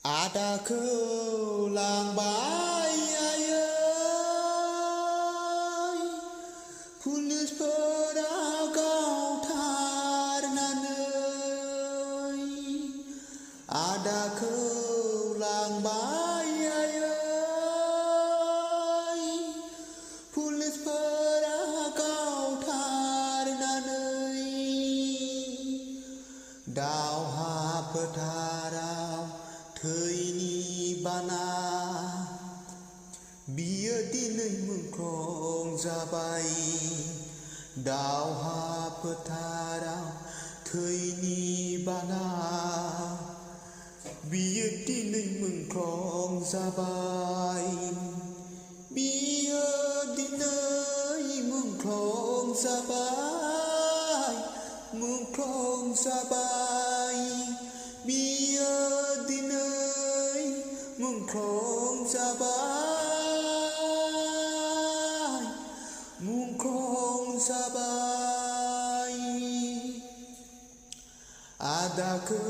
Adaku lang bayai pulis peragau tarnanai. Adaku lang bayai pulis peragau tarnanai. Dau ha petarau thैनि बाना बियो दिनै मुंख्लं जाबाय। दावहा फोथाराव थैनि बाना बियो दिनै मुंख्लं जाबाय। बियो दिनै मुंख्लं जाबाय, मुंख्लं जाबाय। बियो दिनै मुंख्लं जाबाय, मुंख्लं जाबाय। Adaku